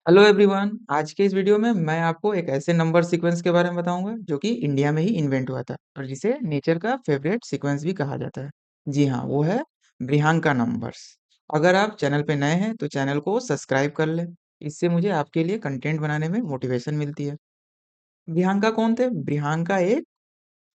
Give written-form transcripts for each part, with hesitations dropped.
Hello everyone. आज के इस वीडियो में मैं आपको एक ऐसे नंबर सीक्वेंस के बारे में बताऊंगा जो कि इंडिया में ही इन्वेंट हुआ था और जिसे नेचर का फेवरेट सीक्वेंस भी कहा जाता है। जी हाँ, वो है ब्रिहांका नंबर्स। अगर आप चैनल पे नए हैं तो चैनल को सब्सक्राइब कर लें। इससे मुझे आपके लिए कंटेंट बनाने में मोटिवेशन मिलती है। ब्रिहांका कौन थे? ब्रिहांका एक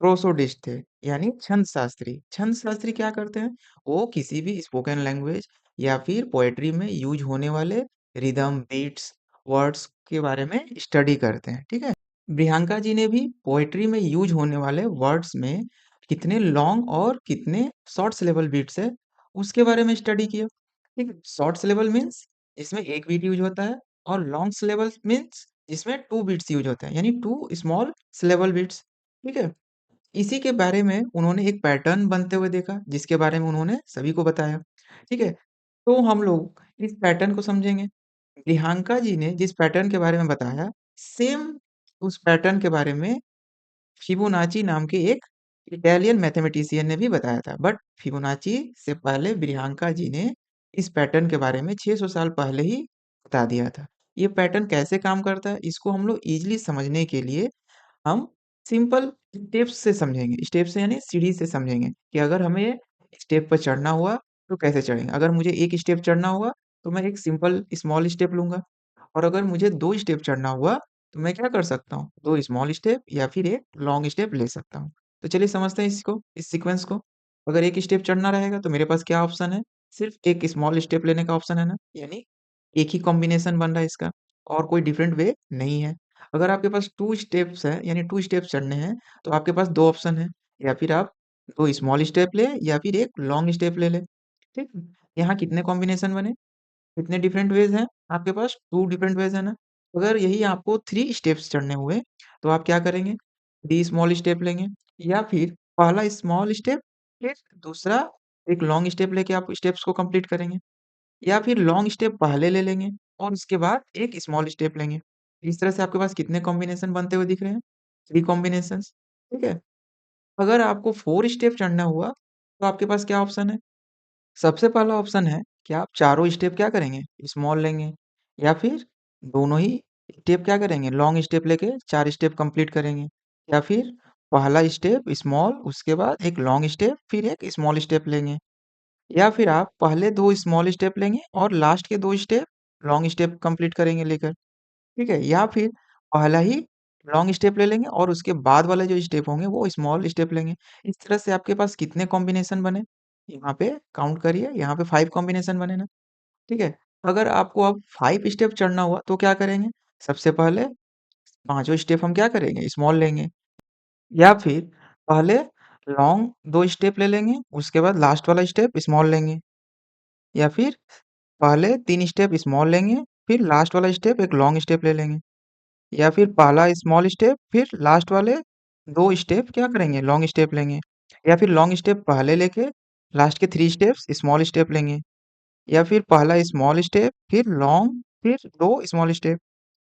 प्रोसोडिस्ट थे, यानी छंद शास्त्री। छंद शास्त्री क्या करते हैं? वो किसी भी स्पोकन लैंग्वेज या फिर पोएट्री में यूज होने वाले रिदम, बीट्स, वर्ड्स के बारे में स्टडी करते हैं। ठीक है। प्रियंका जी ने भी पोएट्री में यूज होने वाले वर्ड्स में कितने लॉन्ग और कितने शॉर्ट सिलेबल बीट्स है उसके बारे में स्टडी किया। ठीक है। शॉर्ट सिलेबल मीन्स इसमें एक बीट यूज होता है और लॉन्ग सिलेबल मीन्स इसमें टू बीट्स यूज होते हैं, यानी टू स्मॉल सिलेबल बीट्स। ठीक है। इसी के बारे में उन्होंने एक पैटर्न बनते हुए देखा, जिसके बारे में उन्होंने सभी को बताया। ठीक है। तो हम लोग इस पैटर्न को समझेंगे। प्रियंका जी ने जिस पैटर्न के बारे में बताया, सेम उस पैटर्न के बारे में फिबोनाची नाम के एक इटालियन मैथमेटिशियन ने भी बताया था। बट फिबोनाची से पहले प्रियंका जी ने इस पैटर्न के बारे में 600 साल पहले ही बता दिया था। ये पैटर्न कैसे काम करता है, इसको हम लोग इजीली समझने के लिए हम सिंपल स्टेप्स से समझेंगे। स्टेप से यानी सीढ़ी से समझेंगे कि अगर हमें स्टेप पर चढ़ना हुआ तो कैसे चढ़ेंगे। अगर मुझे एक स्टेप चढ़ना हुआ तो मैं एक सिंपल स्मॉल स्टेप लूंगा, और अगर मुझे दो स्टेप चढ़ना हुआ तो मैं क्या कर सकता हूँ? दो स्मॉल स्टेप या फिर एक लॉन्ग स्टेप ले सकता हूँ। तो चलिए समझते हैं इसको, इस सीक्वेंस को। अगर एक स्टेप चढ़ना रहेगा तो मेरे पास क्या ऑप्शन है? सिर्फ एक स्मॉल स्टेप लेने का ऑप्शन है ना, यानी एक ही कॉम्बिनेशन बन रहा है इसका, और कोई डिफरेंट वे नहीं है। अगर आपके पास 2 स्टेप्स हैं, यानी 2 स्टेप्स चढ़ने हैं, तो आपके पास 2 ऑप्शन हैं, या फिर आप 2 स्मॉल स्टेप लें या फिर एक लॉन्ग स्टेप ले लें। ठीक? यहाँ कितने कॉम्बिनेशन बने? कितने डिफरेंट वेज हैं? आपके पास 2 डिफरेंट वेज है ना? अगर यही आपको 3 स्टेप्स चढ़ने हुए, तो आप क्या करेंगे? 3 स्मॉल स्टेप लेंगे, या फिर पहला स्मॉल स्टेप, फिर दूसरा एक लॉन्ग स्टेप लेके आप स्टेप्स को कंप्लीट करेंगे। या फिर लॉन्ग स्टेप पहले ले लेंगे और उसके बाद एक स्मॉल स्टेप लेंगे। इस तरह से आपके पास कितने कॉम्बिनेशन बनते हुए दिख रहे हैं? 3 कॉम्बिनेशंस। ठीक है? अगर आपको 4 स्टेप चढ़ना हुआ, तो आपके पास क्या ऑप्शन है? सबसे पहला ऑप्शन है कि आप चारों स्टेप क्या करेंगे? स्मॉल लेंगे, या फिर दोनों ही स्टेप क्या करेंगे? लॉन्ग स्टेप लेके 4 स्टेप कंप्लीट करेंगे, या फिर पहला स्टेप स्मॉल, उसके बाद एक लॉन्ग स्टेप, फिर एक स्मॉल स्टेप लेंगे। या फिर आप पहले 2 स्मॉल स्टेप लेंगे और लास्ट के 2 स्टेप लॉन्ग स्टेप कंप्लीट करेंगे लेकर, ठीक है? या फिर पहला ही लॉन्ग स्टेप ले लेंगे और उसके बाद वाले जो स्टेप होंगे वो स्मॉल स्टेप लेंगे। इस तरह से आपके पास कितने कॉम्बिनेशन बने? यहाँ पे काउंट करिए, यहाँ पे 5 कॉम्बिनेशन बने ना, ठीक है? अगर आपको अब 5 स्टेप चढ़ना हुआ तो क्या करेंगे? सबसे पहले पाँचों स्टेप हम क्या करेंगे? स्मॉल लेंगे, या फिर पहले लॉन्ग 2 स्टेप ले लेंगे, उसके बाद लास्ट वाला स्टेप स्मॉल लेंगे, या फिर पहले 3 स्टेप स्मॉल लेंगे, फिर लास्ट वाला स्टेप एक लॉन्ग स्टेप ले लेंगे, या फिर पहला स्मॉल स्टेप, फिर लास्ट वाले 2 स्टेप क्या करेंगे? लॉन्ग स्टेप लेंगे, या फिर लॉन्ग स्टेप पहले लेके लास्ट के 3 स्टेप्स स्मॉल स्टेप लेंगे, या फिर पहला स्मॉल स्टेप, फिर लॉन्ग, फिर 2 स्मॉल स्टेप,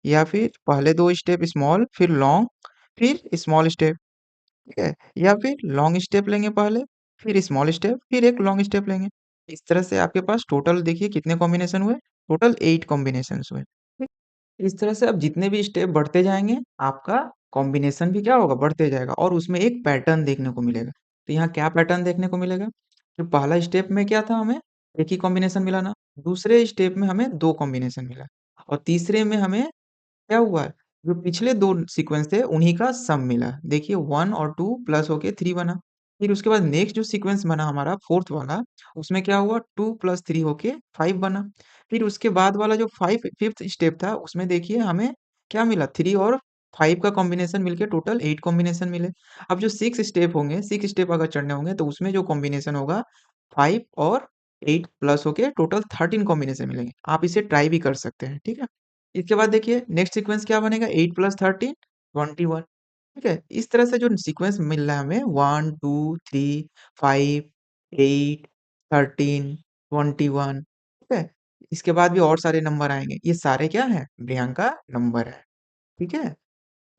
या फिर पहले 2 स्टेप स्मॉल, फिर लॉन्ग, फिर स्मॉल स्टेप, ठीक है? या फिर लॉन्ग स्टेप लेंगे पहले, फिर स्मॉल स्टेप, फिर एक लॉन्ग स्टेप लेंगे। इस तरह से आपके पास टोटल देखिए कितने कॉम्बिनेशन हुए? टोटल 8 कॉम्बिनेशंस हुए। ठीक? इस तरह से आप जितने भी स्टेप बढ़ते जाएँगे, आपका कॉम्बिनेशन भी क्या होगा? बढ़ते जाएगा, और उसमें एक पैटर्न देखने को मिलेगा। तो यहाँ क्या पैटर्न देखने को मिलेगा? जो पहला स्टेप में क्या था हमें? एक ही कॉम्बिनेशन मिला ना? दूसरे स्टेप में हमें 2 कॉम्बिनेशन मिला, और तीसरे में हमें क्या हुआ? जो पिछले 2 सीक्वेंस थे उन्हीं का सम मिला। देखिए 1 और 2 प्लस होके 3 बना। फिर उसके बाद नेक्स्ट जो सीक्वेंस बना हमारा 4th वाला, उसमें क्या हुआ? 2 प्लस 3 होके 5 बना। फिर उसके बाद वाला जो 5 5th स्टेप था उसमें देखिए हमें क्या मिला? 3 और 5 का कॉम्बिनेशन मिलके टोटल 8 कॉम्बिनेशन मिले। अब जो 6 स्टेप होंगे, 6 स्टेप अगर चढ़ने होंगे तो उसमें जो कॉम्बिनेशन होगा 5 और 8 प्लस होके टोटल 13 कॉम्बिनेशन मिलेंगे। आप इसे ट्राई भी कर सकते हैं, ठीक है? इसके बाद देखिए नेक्स्ट सीक्वेंस क्या बनेगा? 8 प्लस 13 21, ठीक है? इस तरह से जो सीक्वेंस मिल रहा है हमें 1 2 3 5 8 13 21, ठीक है? इसके बाद भी और सारे नंबर आएँगे। ये सारे क्या हैं? प्रियंका नंबर है, ठीक है?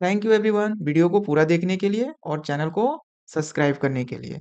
थैंक यू एवरीवन वीडियो को पूरा देखने के लिए और चैनल को सब्सक्राइब करने के लिए।